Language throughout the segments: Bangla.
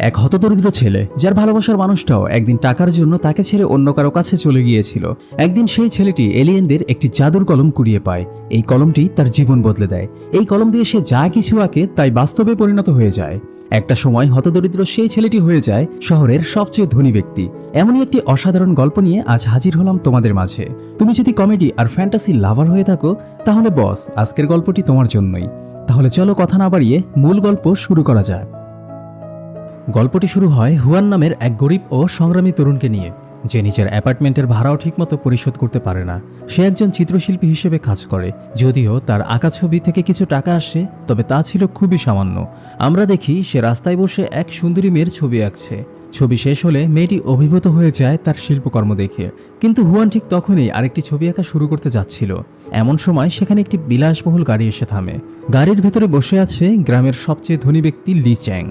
এক হতদরিদ্র ছেলে যার ভালোবাসার মানুষটাও একদিন টাকার জন্য তাকে ছেড়ে অন্য কারো কাছে চলে গিয়েছিল। একদিন সেই ছেলেটি এলিয়েনদের একটি জাদুর কলম কুড়িয়ে পায়। এই কলমটি তার জীবন বদলে দেয়। এই কলম দিয়ে সে যা কিছু আঁকে তাই বাস্তবে পরিণত হয়ে যায়। একটা সময় হতদরিদ্র সেই ছেলেটি হয়ে যায় শহরের সবচেয়ে ধনী ব্যক্তি। এমনই একটি অসাধারণ গল্প নিয়ে আজ হাজির হলাম তোমাদের মাঝে। তুমি যদি কমেডি আর ফ্যান্টাসি লাভার হয়ে থাকো তাহলে বস আজকের গল্পটি তোমার জন্যই। তাহলে চলো কথা না বাড়িয়ে মূল গল্প শুরু করা যাক। গল্পটি শুরু হয় হুয়ান নামের এক গরিব ও সংগ্রামী তরুণকে নিয়ে, যে নিজের অ্যাপার্টমেন্টের ভাড়াও ঠিকমতো পরিশোধ করতে পারে না। সে একজন চিত্রশিল্পী হিসেবে কাজ করে। যদিও তার আঁকা ছবি থেকে কিছু টাকা আসে, তবে তা ছিল খুবই সামান্য। আমরা দেখি সে রাস্তায় বসে এক সুন্দরী মেয়ের ছবি আঁকছে। ছবি শেষ হলে মেয়েটি অভিভূত হয়ে যায় তার শিল্পকর্ম দেখে। কিন্তু হুয়ান ঠিক তখনই আরেকটি ছবি আঁকা শুরু করতে যাচ্ছিল। এমন সময় সেখানে একটি বিলাসবহুল গাড়ি এসে থামে। গাড়ির ভেতরে বসে আছে গ্রামের সবচেয়ে ধনী ব্যক্তি লি চ্যাং।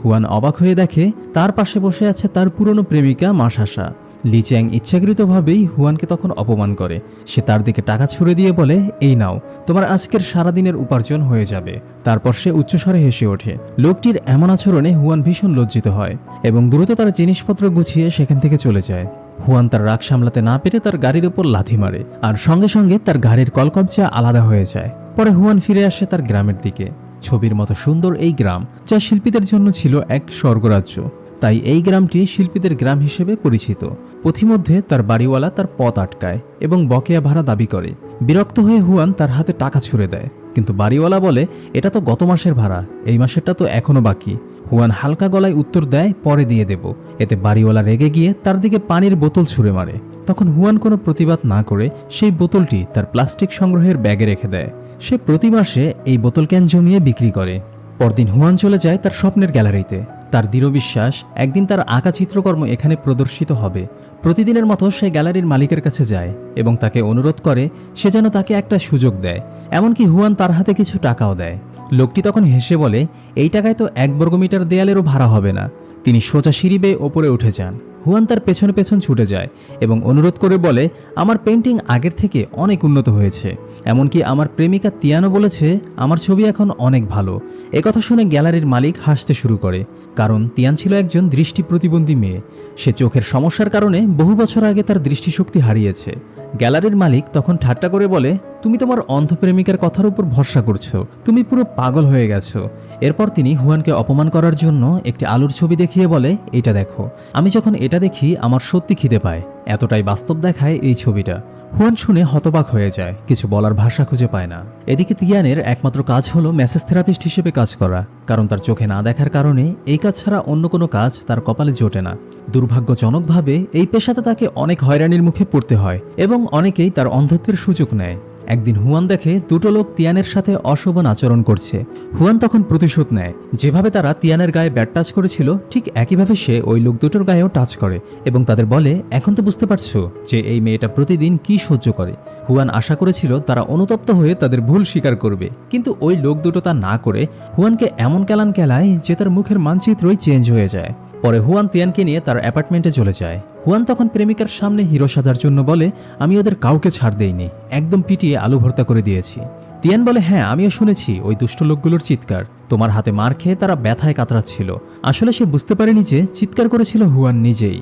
হুয়ান অবাক হয়ে দেখে তার পাশে বসে আছে তার পুরনো প্রেমিকা মাসাসা। লি চ্যাং ইচ্ছাকৃতভাবেই হুয়ানকে তখন অপমান করে। সে তার দিকে টাকা ছুড়ে দিয়ে বলে, এই নাও, তোমার আজকের সারাদিনের উপার্জন হয়ে যাবে। তারপর সে উচ্চস্বরে হেসে ওঠে। লোকটির এমন আচরণে হুয়ান ভীষণ লজ্জিত হয় এবং দ্রুত তার জিনিসপত্র গুছিয়ে সেখান থেকে চলে যায়। হুয়ান তার রাগ সামলাতে না পেরে তার গাড়ির উপর লাথি মারে, আর সঙ্গে সঙ্গে তার গাড়ির কলকবজা আলাদা হয়ে যায়। পরে হুয়ান ফিরে আসে তার গ্রামের দিকে। ছবির মতো সুন্দর এই গ্রাম, যা শিল্পীদের জন্য ছিল এক স্বর্গরাজ্য। তাই এই গ্রামটি শিল্পীদের গ্রাম হিসেবে পরিচিত। পথিমধ্যে তার বাড়িওয়ালা তার পথ আটকায় এবং বকেয়া ভাড়া দাবি করে। বিরক্ত হয়ে হুয়ান তার হাতে টাকা ছুড়ে দেয়, কিন্তু বাড়িওয়ালা বলে, এটা তো গত মাসের ভাড়া, এই মাসেরটা তো এখনো বাকি। হুয়ান হালকা গলায় উত্তর দেয়, পরে দিয়ে দেব। এতে বাড়িওয়ালা রেগে গিয়ে তার দিকে পানির বোতল ছুঁড়ে মারে। তখন হুয়ান কোনো প্রতিবাদ না করে সেই বোতলটি তার প্লাস্টিক সংগ্রহের ব্যাগে রেখে দেয়। সে প্রতি মাসে এই বোতল ক্যান জমিয়ে বিক্রি করে। পরদিন হুয়ান চলে যায় তার স্বপ্নের গ্যালারিতে। তার দৃঢ় বিশ্বাস একদিন তার আঁকা চিত্রকর্ম এখানে প্রদর্শিত হবে। প্রতিদিনের মতো সে গ্যালারির মালিকের কাছে যায় এবং তাকে অনুরোধ করে সে যেন তাকে একটা সুযোগ দেয়। এমনকি হুয়ান তার হাতে কিছু টাকাও দেয়। লোকটি তখন হেসে বলে, এই টাকায় তো 1 বর্গমিটার দেয়ালেরও ভাড়া হবে না। তিনি সোজা সিঁড়ি বেয়ে ওপরে উঠে যান। হুয়ান তার পেছনে পেছন ছুটে যায় এবং অনুরোধ করে বলে, আমার পেন্টিং আগের থেকে অনেক উন্নত হয়েছে। এমনকি আমার প্রেমিকা তিয়ানো বলেছে আমার ছবি এখন অনেক ভালো। একথা শুনে গ্যালারির মালিক হাসতে শুরু করে, কারণ তিয়ান ছিল একজন দৃষ্টি প্রতিবন্ধী মেয়ে। সে চোখের সমস্যার কারণে বহু বছর আগে তার দৃষ্টিশক্তি হারিয়েছে। গ্যালারির মালিক তখন ঠাট্টা করে বলে, তুমি তোমার অন্ধ প্রেমিকার কথার উপর ভরসা করছো, তুমি পুরো পাগল হয়ে গেছো। এরপর তিনি হুয়ানকে অপমান করার জন্য একটি আলুর ছবি দেখিয়ে বলে, এটা দেখো, আমি যখন এটা দেখি আমার সত্যি খিদে পায়। এতটাই বাস্তব দেখায় এই ছবিটা। হুয়ান শুনে হতবাক হয়ে যায়, কিছু বলার ভাষা খুঁজে পায় না। এদিকে তিয়ানের একমাত্র কাজ হলো মেসেজ থেরাপিস্ট হিসেবে কাজ করা, কারণ তার চোখে না দেখার কারণে এই কাজ ছাড়া অন্য কোনো কাজ তার কপালে জোটে না। দুর্ভাগ্যজনকভাবে এই পেশাতে তাকে অনেক হয়রানির মুখে পড়তে হয় এবং অনেকেই তার অন্ধত্বের সুযোগ নেয়। একদিন হুয়ান দেখে দুটো লোক তিয়ানের সাথে অশোভন আচরণ করছে। হুয়ান তখন প্রতিশোধ নেয়। যেভাবে তারা তিয়ানের গায়ে ব্যাট টাচ করেছিল ঠিক একইভাবে সে ওই লোক দুটোর গায়েও টাচ করে এবং তাদের বলে, এখন তো বুঝতে পারছো যে এই মেয়েটা প্রতিদিন কি সহ্য করে। হুয়ান আশা করেছিল তারা অনুতপ্ত হয়ে তাদের ভুল স্বীকার করবে, কিন্তু ওই লোক দুটো তা না করে হুয়ানকে এমন কেলান কেলায় যে তার মুখের মানচিত্রই চেঞ্জ হয়ে যায়। পরে হুয়ান তিয়ানকে নিয়ে তার অ্যাপার্টমেন্টে চলে যায়। হুয়ান তখন প্রেমিকার সামনে হিরো সাজার জন্য বলে, আমি ওদের কাউকে ছাড় দেইনি, একদম পিটিয়ে আলু ভর্তা করে দিয়েছি। তিয়ান বলে, হ্যাঁ আমিও শুনেছি ওই দুষ্ট লোকগুলোর চিৎকার, তোমার হাতে মার খেয়ে তারা ব্যথায় কাতরাচ্ছিল। আসলে সে বুঝতে পারেনি যে চিৎকার করেছিল হুয়ান নিজেই।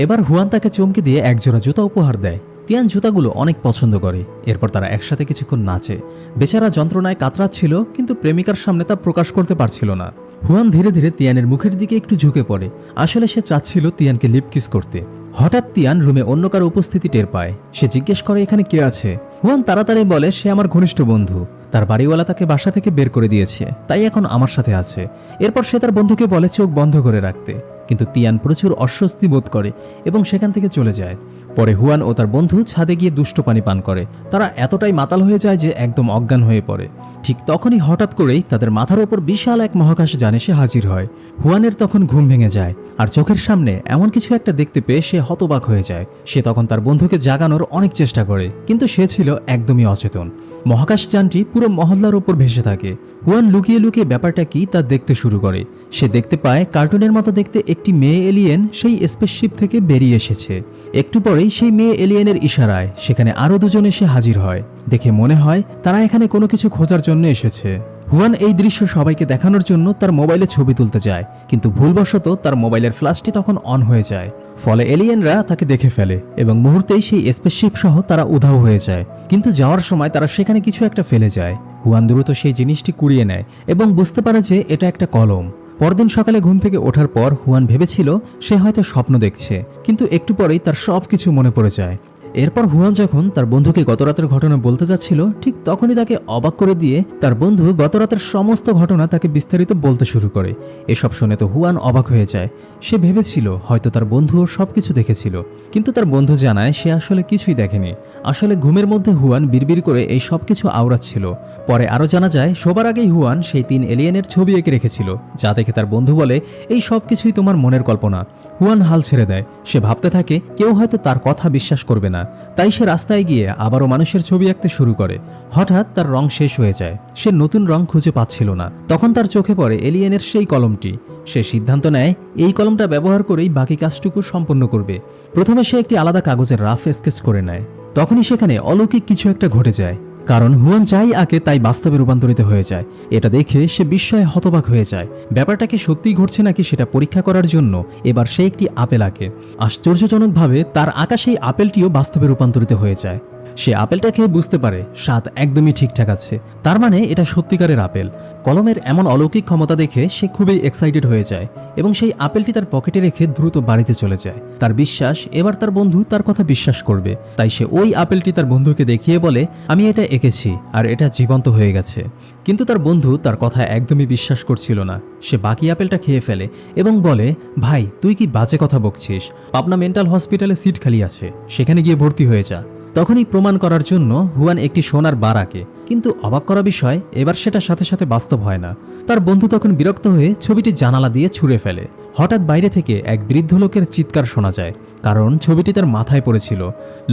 এবার হুয়ান তাকে চমকে দিয়ে একজোড়া জুতা উপহার দেয়। তিয়ান জুতাগুলো অনেক পছন্দ করে। এরপর তারা একসাথে কিছুক্ষণ নাচে। বেচারা যন্ত্রণায় কাতরাচ্ছিল, কিন্তু প্রেমিকার সামনে তা প্রকাশ করতে পারছিল না। হুয়ান ধীরে ধীরে তিয়ানের মুখের দিকে একটু ঝুঁকে পড়ে। আসলে সে চাচ্ছিল তিয়ানকে লিপ কিস করতে। হঠাৎ তিয়ান রুমে অন্য কারো উপস্থিতি টের পায়। সে জিজ্ঞেস করে, এখানে কে আছে? হুয়ান তাড়াতাড়ি বলে, সে আমার ঘনিষ্ঠ বন্ধু, তার বাড়িওয়ালা তাকে বাসা থেকে বের করে দিয়েছে, তাই এখন আমার সাথে আছে। এরপর সে তার বন্ধুকে বলে চোখ বন্ধ করে রাখতে, কিন্তু তিয়ান প্রচুর অস্বস্তি বোধ করে এবং সেখান থেকে চলে যায়। পরে হুয়ান ও তার বন্ধু ছাদে গিয়ে দুষ্ট পানি পান করে। তারা এতটাই মাতাল হয়ে যায় যে একদম অজ্ঞান হয়ে পড়ে। ঠিক তখনই হঠাৎ করেই তাদের মাথার ওপর বিশাল এক মহাকাশ যান এসে হাজির হয়। হুয়ানের তখন ঘুম ভেঙে যায়, আর চোখের সামনে এমন কিছু একটা দেখতে পেয়ে সে হতবাক হয়ে যায়। সে তখন তার বন্ধুকে জাগানোর অনেক চেষ্টা করে, কিন্তু সে ছিল একদমই অচেতন। মহাকাশ যানটি পুরো মহল্লার উপর ভেসে থাকে। হুয়ান লুকিয়ে লুকিয়ে ব্যাপারটা কি তা দেখতে শুরু করে। সে দেখতে পায় কার্টুনের মতো দেখতে একটি মেয়ে এলিয়েন সেই স্পেসশিপ থেকে বেরিয়ে এসেছে। একটু পরেই সেই মেয়ে এলিয়েনের ইশারায় সেখানে আরো দুজন এসে হাজির হয়। দেখে মনে হয় তারা এখানে কোনো কিছু খোঁজার জন্য এসেছে। হুয়ান এই দৃশ্য সবাইকে দেখানোর জন্য তার মোবাইলে ছবি তুলতে যায়, কিন্তু ভুলবশত তার মোবাইলের ফ্ল্যাশটি তখন অন হয়ে যায়। ফলে এলিয়েনরা তাকে দেখে ফেলে এবং মুহূর্তেই সেই স্পেসশিপ সহ তারা উধাও হয়ে যায়। কিন্তু যাওয়ার সময় তারা সেখানে কিছু একটা ফেলে যায়। হুয়ান দ্রুত সেই জিনিসটি কুড়িয়ে নেয় এবং বুঝতে পারে যে এটা একটা কলম। পরদিন সকালে ঘুম থেকে ওঠার পর হুয়ান ভেবেছিল সে হয়তো স্বপ্ন দেখছে, কিন্তু একটু পরেই তার সবকিছু মনে পড়ে যায়। এরপর হুয়ান যখন তার বন্ধুকে গতরাতের ঘটনা বলতে যাচ্ছিল, ঠিক তখনই তাকে অবাক করে দিয়ে তার বন্ধু গতরাতের সমস্ত ঘটনা তাকে বিস্তারিত বলতে শুরু করে। এসব শুনে তো হুয়ান অবাক হয়ে যায়। সে ভেবেছিল হয়তো তার বন্ধুও সবকিছু দেখেছিল, কিন্তু তার বন্ধু জানায় সে আসলে কিছুই দেখেনি। আসলে ঘুমের মধ্যে হুয়ান বিড়বিড় করে এই সবকিছু আওড়াচ্ছিল। পরে আরও জানা যায় সবার আগেই হুয়ান সেই 3 এলিয়েনের ছবি এঁকে রেখেছিল, যা দেখে তার বন্ধু বলে এই সবকিছুই তোমার মনের কল্পনা। হুয়ান হাল ছেড়ে দেয়। সে ভাবতে থাকে কেউ হয়তো তার কথা বিশ্বাস করবে না, তাই সে রাস্তায় গিয়ে আবারও মানুষের ছবি আঁকতে শুরু করে। হঠাৎ তার রং শেষ হয়ে যায়। সে নতুন রং খুঁজে পাচ্ছিল না। তখন তার চোখে পড়ে এলিয়েনের সেই কলমটি। সে সিদ্ধান্ত নেয় এই কলমটা ব্যবহার করেই বাকি কাজটুকু সম্পন্ন করবে। প্রথমে সে একটি আলাদা কাগজের রাফ স্কেচ করে নেয়। তখনই সেখানে অলৌকিক কিছু একটা ঘটে যায়, কারণ হুয়ান যাই আঁকে তাই বাস্তবে রূপান্তরিত হয়ে যায়। এটা দেখে সে বিস্ময়ে হতবাক হয়ে যায়। ব্যাপারটা কি সত্যিই ঘটছে নাকি সেটা পরীক্ষা করার জন্য এবার সে একটি আপেল আঁকে। আশ্চর্যজনকভাবে তার আঁকা সেই আপেলটিও বাস্তবে রূপান্তরিত হয়ে যায়। সে আপেলটা খেয়ে বুঝতে পারে স্বাদ একদমই ঠিকঠাক আছে, তার মানে এটা সত্যিকারের আপেল। কলমের এমন অলৌকিক ক্ষমতা দেখে সে খুবই এক্সাইটেড হয়ে যায় এবং সেই আপেলটি তার পকেটে রেখে দ্রুত বাড়িতে চলে যায়। তার বিশ্বাস এবার তার বন্ধু তার কথা বিশ্বাস করবে, তাই সে ওই আপেলটি তার বন্ধুকে দেখিয়ে বলে আমি এটা এঁকেছি আর এটা জীবন্ত হয়ে গেছে। কিন্তু তার বন্ধু তার কথা একদমই বিশ্বাস করছিল না। সে বাকি আপেলটা খেয়ে ফেলে এবং বলে ভাই তুই কি বাজে কথা বকছিস, পাবনা মেন্টাল হসপিটালে সিট খালি আছে, সেখানে গিয়ে ভর্তি হয়ে যা। তখনই প্রমাণ করার জন্য হুয়ান একটি সোনার বার আঁকে, কিন্তু অবাক করা বিষয় এবার সেটা সাথে সাথে বাস্তব হয় না। তার বন্ধু তখন বিরক্ত হয়ে ছবিটি জানালা দিয়ে ছুঁড়ে ফেলে। হঠাৎ বাইরে থেকে এক বৃদ্ধ লোকের চিৎকার শোনা যায়, কারণ ছবিটি তার মাথায় পড়েছিল।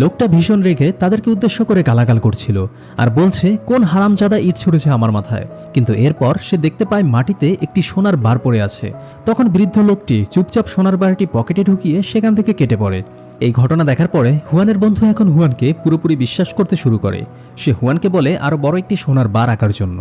লোকটা ভীষণ রেগে তাদেরকে উদ্দেশ্য করে গালাগাল করছিল আর বলছে কোন হারামজাদা ইট ছুঁড়েছে আমার মাথায়। কিন্তু এরপর সে দেখতে পায় মাটিতে একটি সোনার বার পড়ে আছে। তখন বৃদ্ধ লোকটি চুপচাপ সোনার বারটি পকেটে ঢুকিয়ে সেখান থেকে কেটে পড়ে। এই ঘটনা দেখার পরে হুয়ানের বন্ধু এখন হুয়ানকে পুরোপুরি বিশ্বাস করতে শুরু করে। সে হুয়ানকে বলে আরো বড় একটি সোনার বার আঁকার জন্য।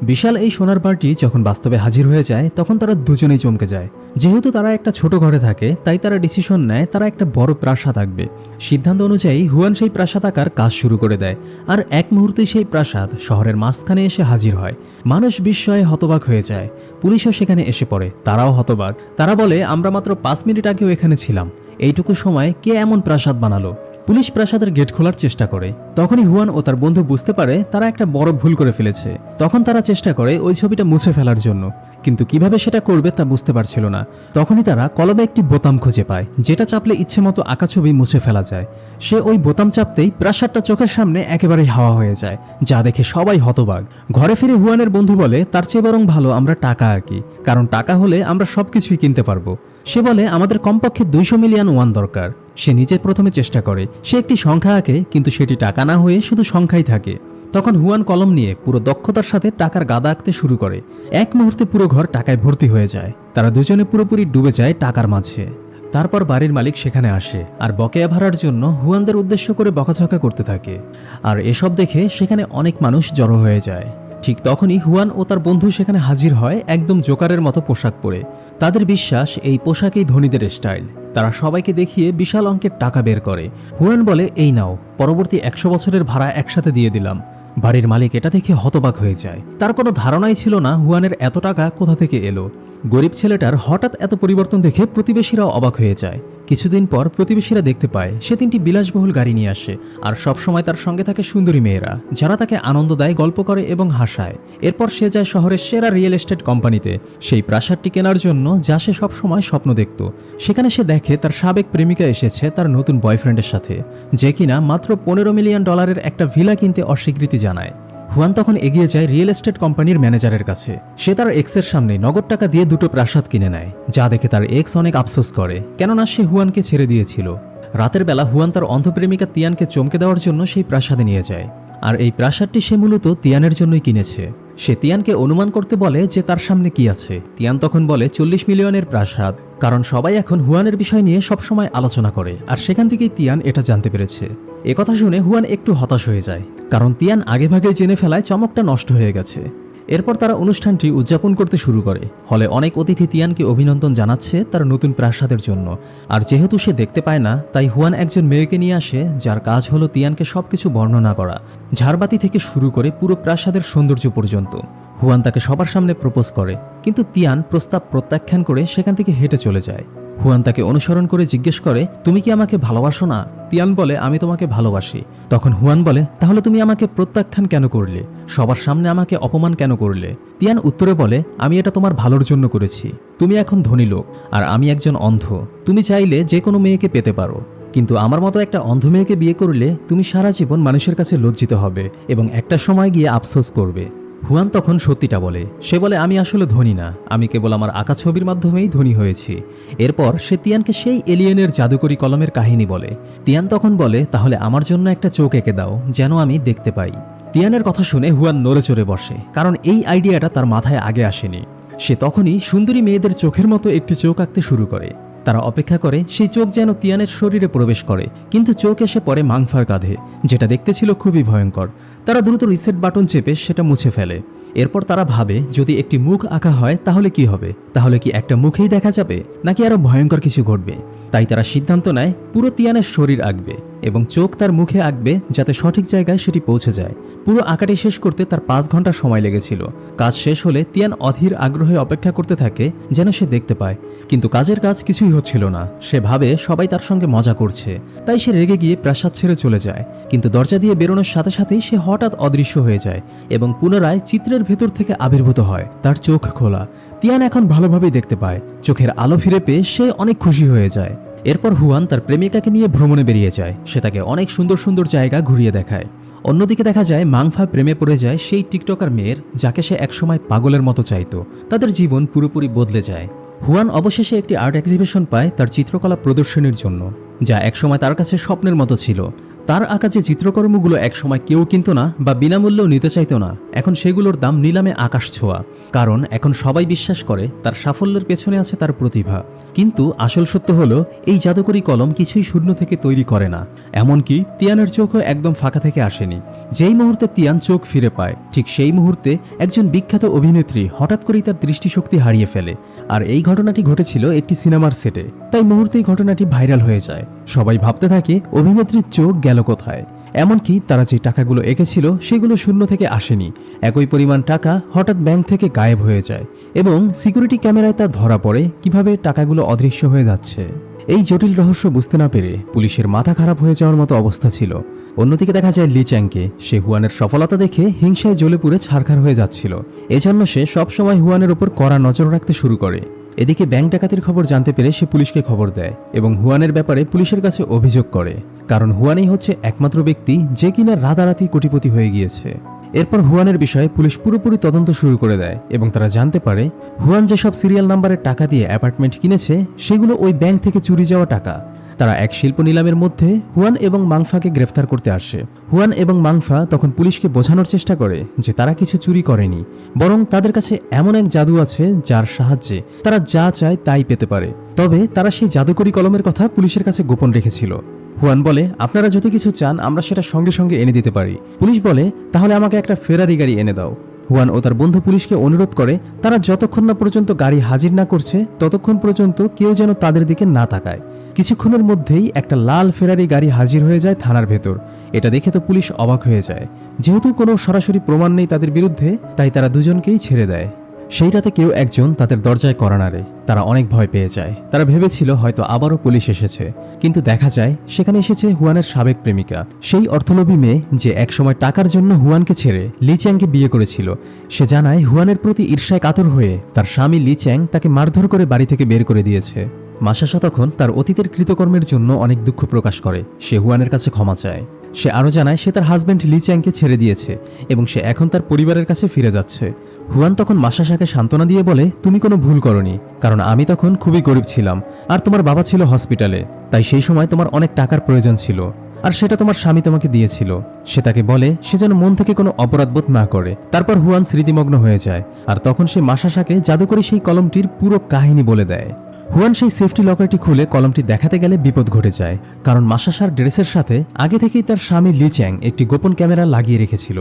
বিশাল এই সোনার বারটি যখন বাস্তবে হাজির হয়ে যায় তখন তারা দুজনেই চমকে যায়। যেহেতু তারা একটা ছোট ঘরে থাকে তাই তারা ডিসিশন নেয় তারা একটা বড় প্রাসাদ আঁকবে। সিদ্ধান্ত অনুযায়ী হুয়ান সেই প্রাসাদ আঁকার কাজ শুরু করে দেয়, আর এক মুহূর্তেই সেই প্রাসাদ শহরের মাঝখানে এসে হাজির হয়। মানুষ বিস্ময়ে হতবাক হয়ে যায়। পুলিশও সেখানে এসে পড়ে, তারাও হতবাক। তারা বলে আমরা মাত্র 5 মিনিট আগেও এখানে ছিলাম, এইটুকু সময় কে এমন প্রাসাদ বানালো। পুলিশ প্রাসাদের গেট খোলার চেষ্টা করে। তখনই হুয়ান ও তার বন্ধু বুঝতে পারে তারা একটা বড় ভুল করে ফেলেছে। তখন তারা চেষ্টা করে ওই ছবিটা মুছে ফেলার জন্য, কিন্তু কিভাবে সেটা করবে তা বুঝতে পারছিল না। তখনই তারা কলমে একটি বোতাম খুঁজে পায়, যেটা চাপলে ইচ্ছে মতো আঁকা ছবি মুছে ফেলা যায়। সে ওই বোতাম চাপতেই প্রাসাদটা চোখের সামনে একেবারেই হাওয়া হয়ে যায়, যা দেখে সবাই হতবাক। ঘরে ফিরে হুয়ানের বন্ধু বলে তার চেয়ে বরং ভালো আমরা টাকা আঁকি, কারণ টাকা হলে আমরা সবকিছুই কিনতে পারবো। সে বলে আমাদের কমপক্ষে 200 মিলিয়ন ওয়ান দরকার। সে নিজে প্রথমে চেষ্টা করে, সে একটি সংখ্যা আঁকে, কিন্তু সেটি টাকা না হয়ে শুধু সংখ্যাই থাকে। তখন হুয়ান কলম নিয়ে পুরো দক্ষতার সাথে টাকার গাদা আঁকতে শুরু করে। এক মুহূর্তে পুরো ঘর টাকায় ভর্তি হয়ে যায়। তারা দুজনে পুরোপুরি ডুবে যায় টাকার মাঝে। তারপর বাড়ির মালিক সেখানে আসে আর বকেয়া ভাড়ার জন্য হুয়ানদের উদ্দেশ্য করে বকাঝকা করতে থাকে। আর এসব দেখে সেখানে অনেক মানুষ জড়ো হয়ে যায়। ঠিক তখনই হুয়ান ও তার বন্ধু সেখানে হাজির হয় একদম জোকারের মতো পোশাক পরে। তাদের বিশ্বাস এই পোশাকেই ধনীদের স্টাইল। তারা সবাইকে দেখিয়ে বিশাল অঙ্কের টাকা বের করে। হুয়ান বলে এই নাও, পরবর্তী 100 বছরের ভাড়া একসাথে দিয়ে দিলাম। বাড়ির মালিক এটা দেখে হতবাক হয়ে যায়। তার কোনো ধারণাই ছিল না হুয়ানের এত টাকা কোথা থেকে এলো। গরিব ছেলেটার হঠাৎ এত পরিবর্তন দেখে প্রতিবেশীরাও অবাক হয়ে যায়। কিছুদিন পর প্রতিবেশীরা দেখতে পায় সে 3টি বিলাসবহুল গাড়ি নিয়ে আসে, আর সবসময় তার সঙ্গে থাকে সুন্দরী মেয়েরা, যারা তাকে আনন্দ দেয়, গল্প করে এবং হাসায়। এরপর সে যায় শহরের সেরা রিয়েল এস্টেট কোম্পানিতে সেই প্রাসাদটি কেনার জন্য, যা সে সবসময় স্বপ্ন দেখত। সেখানে সে দেখে তার সাবেক প্রেমিকা এসেছে তার নতুন বয়ফ্রেন্ডের সাথে, যে কিনা মাত্র $15 মিলিয়ন একটা ভিলা কিনতে অস্বীকৃতি জানায়। হুয়ান তখন এগিয়ে যায় রিয়েল এস্টেট কোম্পানির ম্যানেজারের কাছে। সে তার এক্সের সামনে নগদ টাকা দিয়ে 2টো প্রাসাদ কিনে নেয়, যা দেখে তার এক্স অনেক আফসোস করে, কেননা সে হুয়ানকে ছেড়ে দিয়েছিল। রাতের বেলা হুয়ান তার অন্ধপ্রেমিকা তিয়ানকে চমকে দেওয়ার জন্য সেই প্রাসাদে নিয়ে যায়, আর এই প্রাসাদটি সে মূলত তিয়ানের জন্যই কিনেছে। সে তিয়ানকে অনুমান করতে বলে যে তার সামনে কি আছে। তিয়ান তখন বলে 40 মিলিয়নের প্রাসাদ, কারণ সবাই এখন হুয়ানের বিষয় নিয়ে সবসময় আলোচনা করে, আর সেখান থেকেই তিয়ান এটা জানতে পেরেছে। একথা শুনে হুয়ান একটু হতাশ হয়ে যায়, কারণ তিয়ান আগেভাগেই জেনে ফেলায় চমকটা নষ্ট হয়ে গেছে। এরপর তারা অনুষ্ঠানটি উদযাপন করতে শুরু করে। হলে অনেক অতিথি তিয়ানকে অভিনন্দন জানাচ্ছে তার নতুন প্রাসাদের জন্য। আর যেহেতু সে দেখতে পায় না, তাই হুয়ান একজন মেয়েকে নিয়ে আসে, যার কাজ হলো তিয়ানকে সবকিছু বর্ণনা করা, ঝাড়বাতি থেকে শুরু করে পুরো প্রাসাদের সৌন্দর্য পর্যন্ত। হুয়ান তাকে সবার সামনে প্রপোজ করে, কিন্তু তিয়ান প্রস্তাব প্রত্যাখ্যান করে সেখান থেকে হেঁটে চলে যায়। হুয়ান তাকে অনুসরণ করে জিজ্ঞেস করে, তুমি কি আমাকে ভালোবাসো না? তিয়ান বলে, আমি তোমাকে ভালোবাসি। তখন হুয়ান বলে, তাহলে তুমি আমাকে প্রত্যাখ্যান কেন করলে? সবার সামনে আমাকে অপমান কেন করলে? তিয়ান উত্তরে বলে, আমি এটা তোমার ভালোর জন্য করেছি। তুমি এখন ধনী লোক, আর আমি একজন অন্ধ। তুমি চাইলে যে কোনো মেয়েকে পেতে পারো, কিন্তু আমার মতো একটা অন্ধ মেয়েকে বিয়ে করলে তুমি সারা জীবন মানুষের কাছে লজ্জিত হবে এবং একটা সময় গিয়ে আফসোস করবে। হুয়ান তখন সত্যিটা বলে। সে বলে, আমি আসলে ধনী না, আমি কেবল আমার আঁকা ছবির মাধ্যমেই ধনী হয়েছি। এরপর সে তিয়ানকে সেই এলিয়েনের জাদুকরি কলমের কাহিনী বলে। তিয়ান তখন বলে, তাহলে আমার জন্য একটা চোখ এঁকে দাও, যেন আমি দেখতে পাই। তিয়ানের কথা শুনে হুয়ান নড়ে চড়ে বসে, কারণ এই আইডিয়াটা তার মাথায় আগে আসেনি। সে তখনই সুন্দরী মেয়েদের চোখের মতো একটি চোখ আঁকতে শুরু করে। তারা অপেক্ষা করে সেই চোখ যেন তিয়ানের শরীরে প্রবেশ করে, কিন্তু চোখ এসে পড়ে মাংফার কাঁধে, যেটা দেখতে ছিল খুবই ভয়ঙ্কর। তারা দ্রুত রিসেট বাটন চেপে সেটা মুছে ফেলে। এরপর তারা ভাবে, যদি একটি মুখ আঁকা হয় তাহলে কি হবে? তাহলে কি একটা মুখেই দেখা যাবে, নাকি আরো ভয়ঙ্কর কিছু ঘটবে? তাই তারা সিদ্ধান্ত নেয় পুরো তিয়ানের শরীর আঁকবে এবং চোখ তার মুখে আঁকবে, যাতে সঠিক জায়গায় সেটি পৌঁছে যায়। পুরো আঁকাটি শেষ করতে তার 5 ঘন্টা সময় লেগেছিল। কাজ শেষ হলে তিয়ান অধীর আগ্রহে অপেক্ষা করতে থাকে যেন সে দেখতে পায়, কিন্তু কাজের কাজ কিছুই হচ্ছিল না। সে ভাবে সবাই তার সঙ্গে মজা করছে, তাই সে রেগে গিয়ে প্রাসাদ ছেড়ে চলে যায়। কিন্তু দরজা দিয়ে বেরোনোর সাথে সাথেই সে হঠাৎ অদৃশ্য হয়ে যায় এবং পুনরায় চিত্রের ভেতর থেকে আবির্ভূত হয়, তার চোখ খোলা। তিয়ান এখন ভালোভাবেই দেখতে পায়। চোখের আলো ফিরে পেয়ে সে অনেক খুশি হয়ে যায়। এরপর হুয়ান তার প্রেমিকাকে নিয়ে ভ্রমণে বেরিয়ে যায়। সে তাকে অনেক সুন্দর সুন্দর জায়গা ঘুরিয়ে দেখায়। অন্যদিকে দেখা যায় মাংফা প্রেমে পড়ে যায় সেই টিকটকার মেয়ের, যাকে সে একসময় পাগলের মতো চাইতো। তাদের জীবন পুরোপুরি বদলে যায়। হুয়ান অবশেষে একটি আর্ট এক্সিবিশন পায় তার চিত্রকলা প্রদর্শনীর জন্য, যা একসময় তার কাছে স্বপ্নের মতো ছিল। তার আঁকা যে চিত্রকর্মগুলো একসময় কেউ কিনত না বা বিনামূল্যেও নিতে চাইতো না, এখন সেগুলোর দাম নিলামে আকাশ ছোঁয়া। কারণ এখন সবাই বিশ্বাস করে তার সাফল্যের পেছনে আছে তার প্রতিভা। কিন্তু আসল সত্য হলো, এই জাদুকরি কলম কিছুই শূন্য থেকে তৈরি করে না। এমনকি তিয়ানের চোখও একদম ফাঁকা থেকে আসেনি। যেই মুহূর্তে তিয়ান চোখ ফিরে পায়, ঠিক সেই মুহূর্তে একজন বিখ্যাত অভিনেত্রী হঠাৎ করেই তার দৃষ্টিশক্তি হারিয়ে ফেলে। আর এই ঘটনাটি ঘটেছিল একটি সিনেমার সেটে, তাই মুহূর্তেই ঘটনাটি ভাইরাল হয়ে যায়। সবাই ভাবতে থাকে অভিনেত্রীর চোখ গেল কোথায়। এমনকি তারা যে টাকাগুলো এঁকেছিল সেগুলো শূন্য থেকে আসেনি। একই পরিমাণ টাকা হঠাৎ ব্যাংক থেকে গায়েব হয়ে যায় এবং সিকিউরিটি ক্যামেরায় তা ধরা পড়ে কিভাবে টাকাগুলো অদৃশ্য হয়ে যাচ্ছে। এই জটিল রহস্য বুঝতে না পেরে পুলিশের মাথা খারাপ হয়ে যাওয়ার মতো অবস্থা ছিল। অন্যদিকে দেখা যায় লি চ্যাংকে। সে হুয়ানের সফলতা দেখে হিংসায় জ্বলে পুড়ে ছারখার হয়ে যাচ্ছিল। এজন্য সে সবসময় হুয়ানের উপর কড়া নজর রাখতে শুরু করে। এদিকে ব্যাংক ডাকাতির খবর জানতে পেরে সে পুলিশকে খবর দেয় এবং হুয়ানের ব্যাপারে পুলিশের কাছে অভিযোগ করে, কারণ হুয়ানই হচ্ছে একমাত্র ব্যক্তি যে কিনা রাতারাতি কোটিপতি হয়ে গিয়েছে। এরপর হুয়ানের বিষয়ে পুলিশ পুরোপুরি তদন্ত শুরু করে দেয় এবং তারা জানতে পারে হুয়ান যেসব সিরিয়াল নাম্বারের টাকা দিয়ে অ্যাপার্টমেন্ট কিনেছে সেগুলো ওই ব্যাংক থেকে চুরি যাওয়া টাকা। তারা এক শিল্প নিলামের মধ্যে হুয়ান এবং মাংফাকে গ্রেফতার করতে আসে। হুয়ান এবং মাংফা তখন পুলিশকে বোঝানোর চেষ্টা করে যে তারা কিছু চুরি করেনি, বরং তাদের কাছে এমন এক জাদু আছে যার সাহায্যে তারা যা চায় তাই পেতে পারে। তবে তারা সেই জাদুকরি কলমের কথা পুলিশের কাছে গোপন রেখেছিল। হুয়ান বলে, আপনারা যত কিছু চান আমরা সেটা সঙ্গে সঙ্গে এনে দিতে পারি। পুলিশ বলে, তাহলে আমাকে একটা ফেরারি গাড়ি এনে দাও। হুয়ান ও তার বন্ধু পুলিশকে অনুরোধ করে তারা যতক্ষণ না পর্যন্ত গাড়ি হাজির না করছে ততক্ষণ পর্যন্ত কেউ যেন তাদের দিকে না তাকায়। কিছুক্ষণের মধ্যেই একটা লাল ফেরারি গাড়ি হাজির হয়ে যায় থানার ভেতর। এটা দেখে তো পুলিশ অবাক হয়ে যায়। যেহেতু কোনো সরাসরি প্রমাণ নেই তাদের বিরুদ্ধে, তাই তারা দুজনকেই ছেড়ে দেয়। সেই রাতে কেউ একজন তাদের দরজায় কড়া নাড়ে। তারা অনেক ভয় পেয়ে যায়। তারা ভেবেছিল হয়তো আবারও পুলিশ এসেছে, কিন্তু দেখা যায় সেখানে এসেছে হুয়ানের সাবেক প্রেমিকা, সেই অর্থলোভী মেয়ে যে একসময় টাকার জন্য হুয়ানকে ছেড়ে লি চ্যাংকে বিয়ে করেছিল। সে জানায় হুয়ানের প্রতি ঈর্ষায় কাতর হয়ে তার স্বামী লি চ্যাং তাকে মারধর করে বাড়ি থেকে বের করে দিয়েছে। মাসাশা তখন তার অতীতের কৃতকর্মের জন্য অনেক দুঃখ প্রকাশ করে। সে হুয়ানের কাছে ক্ষমা চায়। সে আরও জানায় সে তার হাজব্যান্ড লি চ্যাংকে ছেড়ে দিয়েছে এবং সে এখন তার পরিবারের কাছে ফিরে যাচ্ছে। হুয়ান তখন মাসাশাকে সান্ত্বনা দিয়ে বলে, তুমি কোনো ভুল করনি, কারণ আমি তখন খুবই গরিব ছিলাম আর তোমার বাবা ছিল হসপিটালে, তাই সেই সময় তোমার অনেক টাকার প্রয়োজন ছিল আর সেটা তোমার স্বামী তোমাকে দিয়েছিল। সে তাকে বলে সে যেন মন থেকে কোনো অপরাধবোধ না করে। তারপর হুয়ান স্মৃতিমগ্ন হয়ে যায় আর তখন সে মাসাশাকে জাদুকরি সেই কলমটির পুরো কাহিনী বলে দেয়। হুয়ান সেই সেফটি লকারটি খুলে কলমটি দেখাতে গেলে বিপদ ঘটে যায়, কারণ মাসাশার ড্রেসের সাথে আগে থেকেই তার স্বামী লি চ্যাং একটি গোপন ক্যামেরা লাগিয়ে রেখেছিল,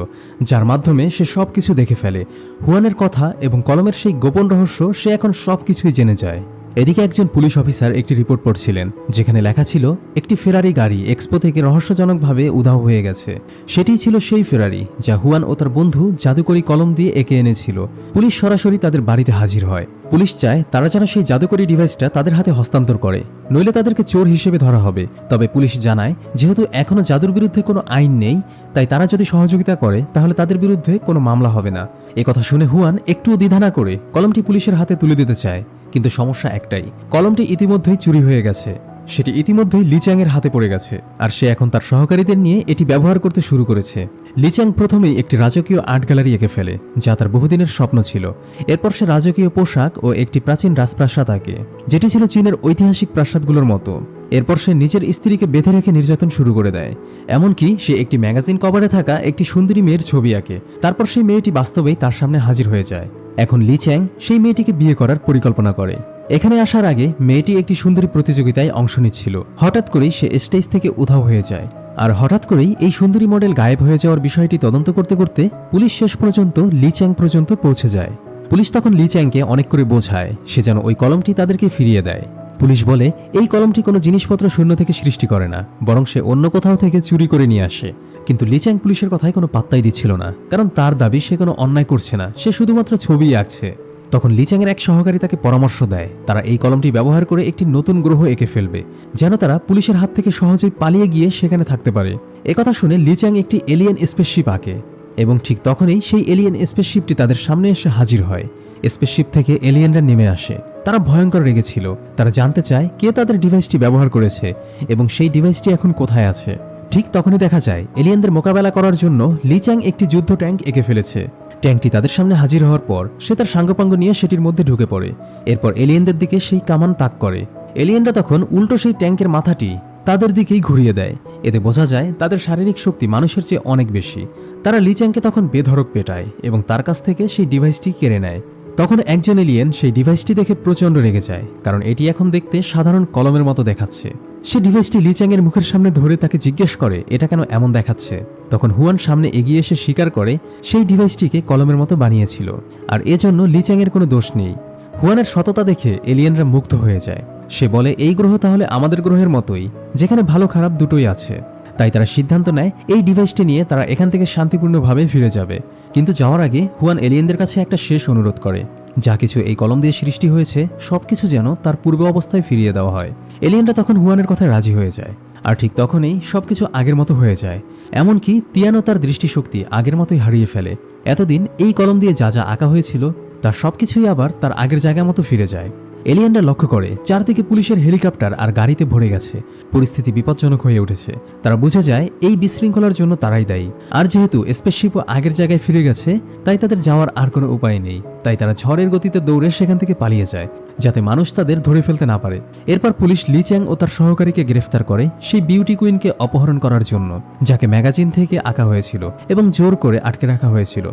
যার মাধ্যমে সে সবকিছু দেখে ফেলে। হুয়ানের কথা এবং কলমের সেই গোপন রহস্য সে এখন সবকিছুই জেনে যায়। এদিকে একজন পুলিশ অফিসার একটি রিপোর্ট পড়ছিলেন, যেখানে লেখা ছিল একটি ফেরারি গাড়ি এক্সপো থেকে রহস্যজনকভাবে উধাও হয়ে গেছে। সেটিই ছিল সেই ফেরারি যা হুয়ান ও তার বন্ধু জাদুকরি কলম দিয়ে এঁকে এনেছিল। পুলিশ সরাসরি তাদের বাড়িতে হাজির হয়। পুলিশ চায় তারা যেন সেই জাদুকরি ডিভাইসটা তাদের হাতে হস্তান্তর করে, নইলে তাদেরকে চোর হিসেবে ধরা হবে। তবে পুলিশ জানায় যেহেতু এখনো জাদুর বিরুদ্ধে কোনো আইন নেই, তাই তারা যদি সহযোগিতা করে তাহলে তাদের বিরুদ্ধে কোনো মামলা হবে না। একথা শুনে হুয়ান একটুও দ্বিধা না করে কলমটি পুলিশের হাতে তুলে দিতে চায়, কিন্তু সমস্যা একটাই, কলমটি ইতিমধ্যেই চুরি হয়ে গেছে। সেটি ইতিমধ্যেই লি চ্যাংয়ের হাতে পড়ে গেছে, আর সে এখন তার সহকারীদের নিয়ে এটি ব্যবহার করতে শুরু করেছে। লি চ্যাং প্রথমেই একটি রাজকীয় আর্ট গ্যালারি এঁকে ফেলে, যা তার বহুদিনের স্বপ্ন ছিল। এরপর সে রাজকীয় পোশাক ও একটি প্রাচীন রাজপ্রাসাদ আঁকে, যেটি ছিল চীনের ঐতিহাসিক প্রাসাদগুলোর মতো। এরপর সে নিজের স্ত্রীকে বেঁধে রেখে নির্যাতন শুরু করে দেয়, এমনকি সে একটি ম্যাগাজিন কভারে থাকা একটি সুন্দরী মেয়ের ছবি আঁকে। তারপর সেই মেয়েটি বাস্তবেই তার সামনে হাজির হয়ে যায়। এখন লি চ্যাং সেই মেয়েটিকে বিয়ে করার পরিকল্পনা করে। এখানে আসার আগে মেয়েটি একটি সুন্দরী প্রতিযোগিতায় অংশ নিচ্ছিল। হঠাৎ করেই সে স্টেজ থেকে উধাও হয়ে যায়, আর হঠাৎ করেই এই সুন্দরী মডেল গায়েব হয়ে যাওয়ার বিষয়টি তদন্ত করতে করতে পুলিশ শেষ পর্যন্ত লি চ্যাং পর্যন্ত পৌঁছে যায়। পুলিশ তখন লি চ্যাংকে অনেক করে বোঝায় সে যেন ওই কলমটি তাদেরকে ফিরিয়ে দেয়। পুলিশ বলে এই কলমটি কোনো জিনিসপত্র শূন্য থেকে সৃষ্টি করে না, বরং সে অন্য কোথাও থেকে চুরি করে নিয়ে আসে। কিন্তু লি চ্যাং পুলিশের কথায় কোনো পাত্তাই দিচ্ছিল না, কারণ তার দাবি সে কোনো অন্যায় করছে না, সে শুধুমাত্র ছবি আঁকছে। তখন লি চ্যাংয়ের এক সহকারী তাকে পরামর্শ দেয় তারা এই কলমটি ব্যবহার করে একটি নতুন গ্রহ এঁকে ফেলবে, যেন তারা পুলিশের হাত থেকে সহজেই পালিয়ে গিয়ে সেখানে থাকতে পারে। একথা শুনে লি চ্যাং একটি এলিয়েন স্পেসশিপ আঁকে, এবং ঠিক তখনই সেই এলিয়েন স্পেসশিপটি তাদের সামনে এসে হাজির হয়। স্পেসশিপ থেকে এলিয়েনরা নেমে আসে। তারা ভয়ঙ্কর রেগেছিল। তারা জানতে চায় কে তাদের ডিভাইসটি ব্যবহার করেছে এবং সেই ডিভাইসটি এখন কোথায় আছে। ঠিক তখনই দেখা যায় এলিয়েনদের মোকাবেলা করার জন্য লি চ্যাং একটি যুদ্ধ ট্যাঙ্ক এঁকে ফেলেছে। ট্যাঙ্কটি তাদের সামনে হাজির হওয়ার পর সে তার সাঙ্গপাঙ্গ নিয়ে সেটির মধ্যে ঢুকে পড়ে। এরপর এলিয়েনদের দিকে সেই কামান তাক করে। এলিয়েনরা তখন উল্টো সেই ট্যাঙ্কের মাথাটি তাদের দিকেই ঘুরিয়ে দেয়। এতে বোঝা যায় তাদের শারীরিক শক্তি মানুষের চেয়ে অনেক বেশি। তারা লি চ্যাংকে তখন বেধড়ক পেটায় এবং তার কাছ থেকে সেই ডিভাইসটি কেড়ে নেয়। তখন একজন এলিয়েন সেই ডিভাইসটি দেখে প্রচণ্ড রেগে যায়, কারণ এটি এখন দেখতে সাধারণ কলমের মতো দেখাচ্ছে। সে ডিভাইসটি লি চ্যাংয়ের মুখের সামনে ধরে তাকে জিজ্ঞেস করে এটা কেন এমন দেখাচ্ছে। তখন হুয়ান সামনে এগিয়ে এসে স্বীকার করে সেই ডিভাইসটিকে কলমের মতো বানিয়েছিল, আর এজন্য লি চ্যাংয়ের কোনো দোষ নেই। হুয়ানের সততা দেখে এলিয়েনরা মুগ্ধ হয়ে যায়। সে বলে এই গ্রহ তাহলে আমাদের গ্রহের মতোই, যেখানে ভালো খারাপ দুটোই আছে। তাই তারা সিদ্ধান্ত নেয় এই ডিভাইসটি নিয়ে তারা এখান থেকে শান্তিপূর্ণভাবে ফিরে যাবে। কিন্তু যাওয়ার আগে হুয়ান এলিয়েনদের কাছে একটা শেষ অনুরোধ করে, যা কিছু এই কলম দিয়ে সৃষ্টি হয়েছে সবকিছু যেন তার পূর্ব অবস্থায় ফিরিয়ে দেওয়া হয়। এলিয়েনরা তখন হুয়ানের কথায় রাজি হয়ে যায়, আর ঠিক তখনই সবকিছু আগের মতো হয়ে যায়। এমনকি তিয়ানও তার দৃষ্টিশক্তি আগের মতোই হারিয়ে ফেলে। এতদিন এই কলম দিয়ে যা যা আঁকা হয়েছিল তার সবকিছুই আবার তার আগের জায়গা মতো ফিরে যায়। এলিয়েনরা লক্ষ্য করে চারদিকে পুলিশের হেলিকপ্টার আর গাড়িতে ভরে গেছে। পরিস্থিতি বিপজ্জনক হয়ে উঠেছে। তারা বুঝে যায় এই বিশৃঙ্খলার জন্য তারাই দায়ী। আর যেহেতু স্পেসশিপও আগের জায়গায় ফিরে গেছে, তাই তাদের যাওয়ার আর কোনো উপায় নেই। তাই তারা ঝড়ের গতিতে দৌড়ে সেখান থেকে পালিয়ে যায়, যাতে মানুষ তাদের ধরে ফেলতে না পারে। এরপর পুলিশ লি চ্যাং ও তার সহকারীকে গ্রেফতার করে সেই বিউটি কুইনকে অপহরণ করার জন্য, যাকে ম্যাগাজিন থেকে আঁকা হয়েছিল এবং জোর করে আটকে রাখা হয়েছিল।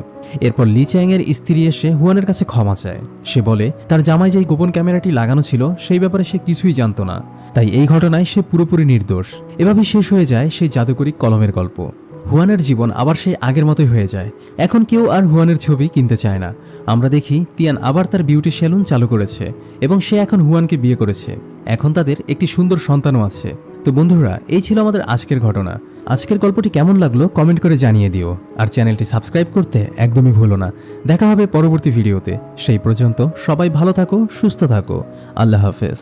এরপর লি চ্যাং এর স্ত্রী এসে হুয়ানের কাছে ক্ষমা চায়। সে বলে তার জামাই যেই গোপন ক্যামেরাটি লাগানো ছিল সেই ব্যাপারে সে কিছুই জানতো না, তাই এই ঘটনায় সে পুরোপুরি নির্দোষ। এভাবেই শেষ হয়ে যায় সেই জাদুকরি কলমের গল্প। হুয়ানের জীবন আবার সেই আগের মতোই হয়ে যায়। এখন কেউ আর হুয়ানের ছবি কিনতে চায় না। আমরা দেখি তিয়ান আবার তার বিউটি সেলুন চালু করেছে এবং সে এখন হুয়ানকে বিয়ে করেছে। এখন তাদের একটি সুন্দর সন্তানও আছে। তো বন্ধুরা, এই ছিল আমাদের আজকের ঘটনা। আজকের গল্পটি কেমন লাগলো কমেন্ট করে জানিয়ে দিও, আর চ্যানেলটি সাবস্ক্রাইব করতে একদমই ভুলো না। দেখা হবে পরবর্তী ভিডিওতে। সেই পর্যন্ত সবাই ভালো থাকো, সুস্থ থাকো। আল্লাহ হাফেজ।